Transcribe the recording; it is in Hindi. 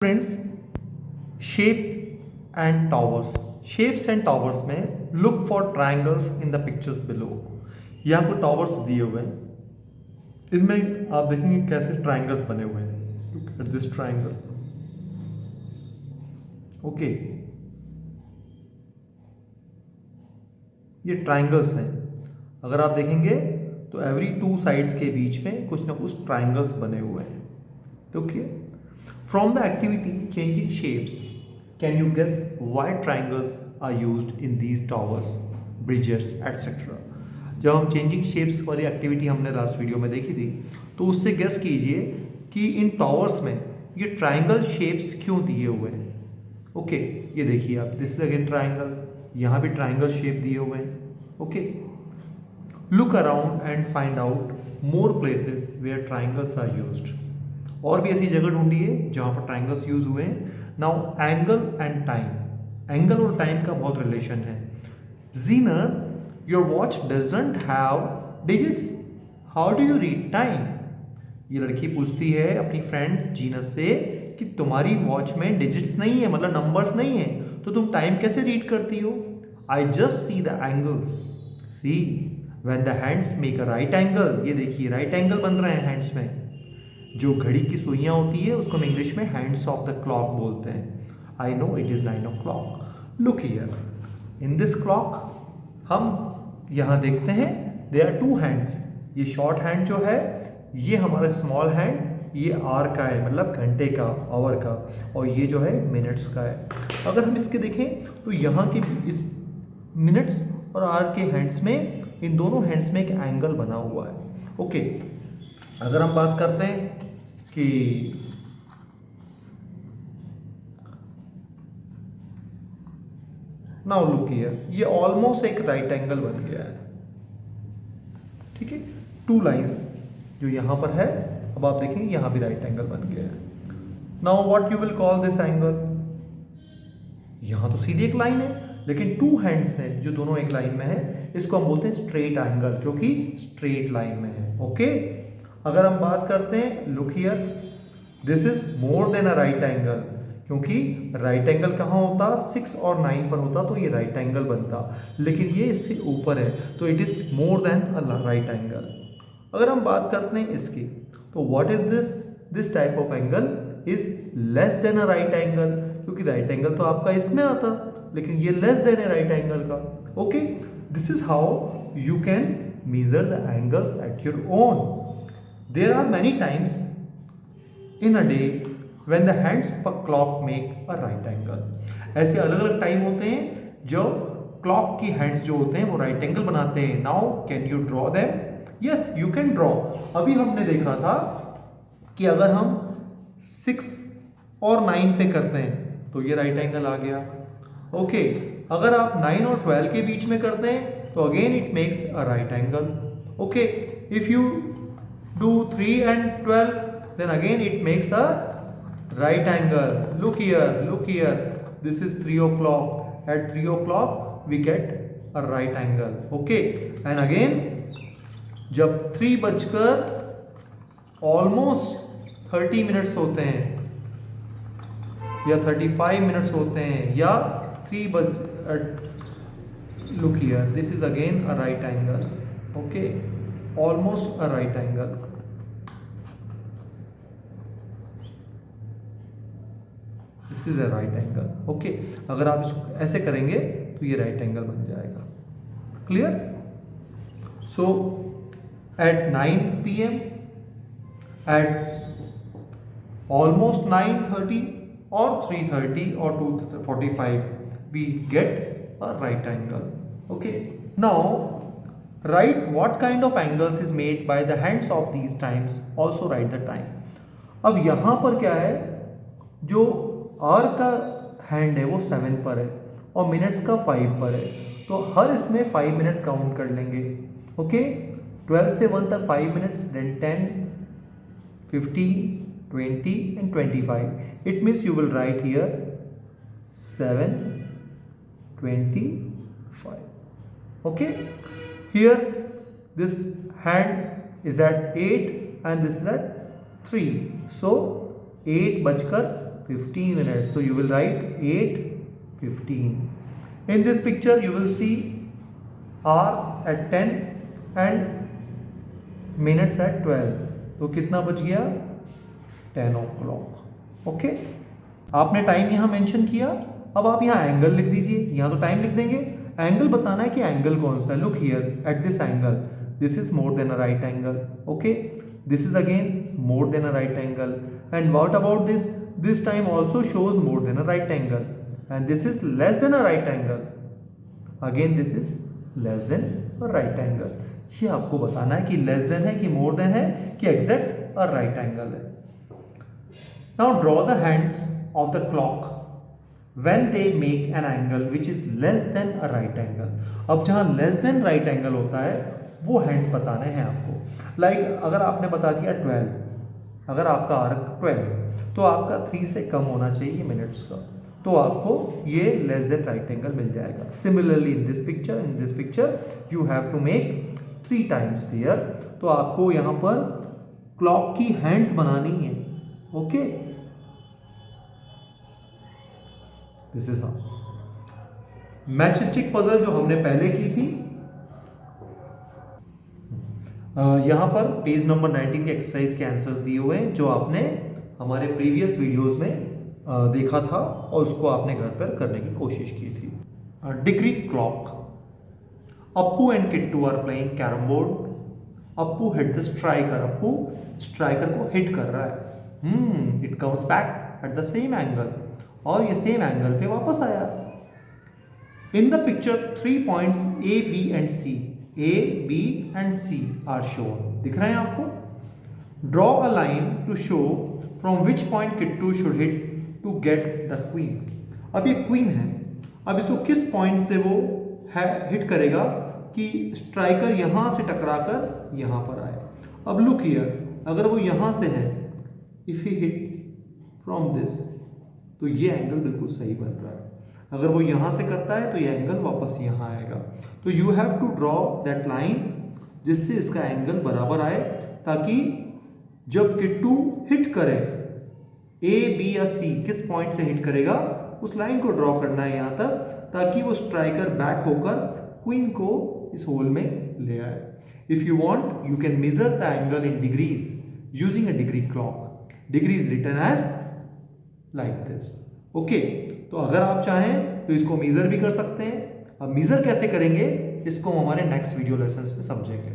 Friends, shape and towers. Shapes and towers में look for triangles in the pictures below. ये आपको टावर्स दिए हुए हैं, इनमें आप देखेंगे कैसे ट्राइंगल्स बने हुए हैं। Look at this triangle. Okay, ये ट्राइंगल्स हैं। अगर आप देखेंगे तो एवरी टू साइड्स के बीच में कुछ ना कुछ ट्राइंगल्स बने हुए हैं। Okay, from the activity changing shapes, can you guess why triangles are used in these towers, bridges, etc. जब हम चेंजिंग शेप्स वाली एक्टिविटी हमने लास्ट वीडियो में देखी थी, तो उससे गेस कीजिए कि इन टावर्स में ये ट्राइंगल शेप्स क्यों दिए हुए हैं। ओके, ये देखिए आप, दिस इज अगेन ट्राइंगल, यहाँ भी ट्राइंगल शेप दिए हुए हैं। Okay, look around and find out more places where triangles are used. और भी ऐसी जगह ढूंढिए जहां पर ट्राइंगल्स यूज हुए हैं। Now angle and time, angle और टाइम का बहुत रिलेशन है। Zener, your watch doesn't have digits, how do you read time. ये लड़की पूछती है अपनी फ्रेंड जीनत से कि तुम्हारी वॉच में डिजिट्स नहीं है, मतलब नंबर्स नहीं है, तो तुम टाइम कैसे रीड करती हो। I just see the angles, see when the hands make a right angle. ये देखिए राइट एंगल बन रहे हैं हैंड्स में। जो घड़ी की सुइयां होती है उसको हम इंग्लिश में हैंड्स ऑफ द क्लॉक बोलते हैं। I know it is 9 o'clock। Look here in this clock, हम यहाँ देखते हैं दे आर टू हैंड्स। ये शॉर्ट हैंड जो है ये हमारा स्मॉल हैंड, ये आवर का है, मतलब घंटे का, आवर का, और ये जो है मिनट्स का है। अगर हम इसके देखें तो यहाँ के इस मिनट्स और आवर के हैंड्स में, इन दोनों हैंड्स में एक एंगल बना हुआ है। ओके, अगर हम बात करते हैं कि नाउ लुक हियर, ये ऑलमोस्ट एक राइट एंगल बन गया है। ठीक है, टू लाइंस जो यहां पर है, अब आप देखेंगे यहां भी राइट एंगल बन गया है। Now what you will call this angle. यहां तो सीधी एक लाइन है, लेकिन टू हैंड्स हैं जो दोनों एक लाइन में है, इसको हम बोलते हैं स्ट्रेट एंगल, क्योंकि स्ट्रेट लाइन में है। ओके, अगर हम बात करते हैं, look here, this is more than a right angle, क्योंकि राइट एंगल कहाँ होता, 6 और 9 पर होता, तो ये राइट एंगल बनता, लेकिन ये इससे ऊपर है, तो it is more than a right angle. अगर हम बात करते हैं इसकी, तो what is this type of angle is less than a right angle, क्योंकि राइट एंगल तो आपका इसमें आता, लेकिन ये लेस देन ए राइट एंगल का। Okay, this is how you can measure the angles at your own. There are many times in a day when the hands of a clock make a right angle. ऐसे अलग अलग टाइम होते हैं जो क्लॉक की हैंड्स जो होते हैं वो राइट एंगल बनाते हैं। Now can you draw them. Yes, you can draw. अभी हमने देखा था कि अगर हम 6 और 9 पे करते हैं तो ये राइट एंगल आ गया। ओके, अगर आप 9 और 12 के बीच में करते हैं तो again it makes a right angle. Okay, if you do 3 and 12, then again it makes a right angle. Look here, this is 3 o'clock. At 3 o'clock we get a right angle. Okay, and again जब 3 बजकर ऑलमोस्ट 30 मिनट्स होते हैं या 35 मिनट्स होते हैं, या 3 बज, look here, this is again a right angle. Okay, almost a right angle. This is a right angle. Okay, अगर आप इसको ऐसे करेंगे तो ये राइट एंगल बन जाएगा। Clear. So at 9 PM, at almost 9:30 और 3:30 और 2:45 we get a right angle. Okay, now write what kind of angles is made by the hands of these times, also write the time। अब यहां पर क्या है, जो आवर का हैंड है वो 7 पर है और मिनट्स का 5 पर है, तो हर इसमें 5 मिनट्स काउंट कर लेंगे। ओके, 12 से 1 तक 5 minutes, then 10, 15, 20 and 25। It means you will write here 7, 25। Okay, here this hand is at 8 and this is at 3, so 8 बजकर 15 minutes. So you will write 8:15. In this picture you will see hour at 10 and minutes at 12. तो कितना बच गया? 10 o'clock. ओके, आपने टाइम यहाँ मेंशन किया. अब आप यहाँ एंगल लिख दीजिए. यहाँ तो टाइम लिख देंगे, एंगल बताना है कि एंगल कौन सा है. Look here at this angle, this is more than a right angle. Okay, this is again more than a right angle. And what about this? This time also shows more than a right angle, and this is less than a right angle. Again this is less than a right angle. ये आपको बताना है कि less than है कि more than है कि exact a right angle है. Now draw the hands of the clock when they make an angle which is less than a right angle. अब जहाँ less than right angle होता है वो हैंड्स बताने हैं आपको. लाइक अगर आपने बता दिया 12, अगर आपका आर्क 12 तो आपका 3 से कम होना चाहिए मिनट्स का, तो आपको ये लेस देन राइट एंगल मिल जाएगा. Similarly in this picture you have to make 3 times there. तो आपको यहाँ पर क्लॉक की हैंड्स बनानी है. Okay, this is how. Matchstick puzzle जो हमने पहले की थी, यहाँ पर पेज नंबर 19 के एक्सरसाइज के आंसर्स दिए हुए हैं जो आपने हमारे प्रीवियस वीडियोस में देखा था और उसको आपने घर पर करने की कोशिश की थी. Degree clock. Appu and Kittu are playing carrom board. Appu hit the striker. Appu striker को हिट कर रहा है. It comes back at the same angle, और ये सेम एंगल पे वापस आया. In the picture 3 points A, B and C. A, B and C are shown. दिख रहे हैं आपको? Draw a line to show from which point Kittu should hit to get the queen. अब ये क्वीन है, अब इसको किस पॉइंट से वो हिट करेगा कि स्ट्राइकर यहां से टकराकर यहां पर आए. अब लुक हियर, अगर वो यहां से है, if he hit from this, तो ये एंगल बिल्कुल सही बन रहा है. अगर वो यहां से करता है तो ये एंगल वापस यहां आएगा. तो you have to draw that line जिससे इसका एंगल बराबर आए, ताकि जब किट्टू हिट करे A, B या C, किस पॉइंट से हिट करेगा उस लाइन को ड्रॉ करना है यहां तक, ताकि वो स्ट्राइकर बैक होकर क्वीन को इस होल में ले आए. If you want you can measure the angle in degrees using a degree clock. Degree is written as like this. Okay, तो अगर आप चाहें तो इसको मेजर भी कर सकते हैं. अब मेजर कैसे करेंगे इसको हम हमारे नेक्स्ट वीडियो लेसन्स में समझेंगे.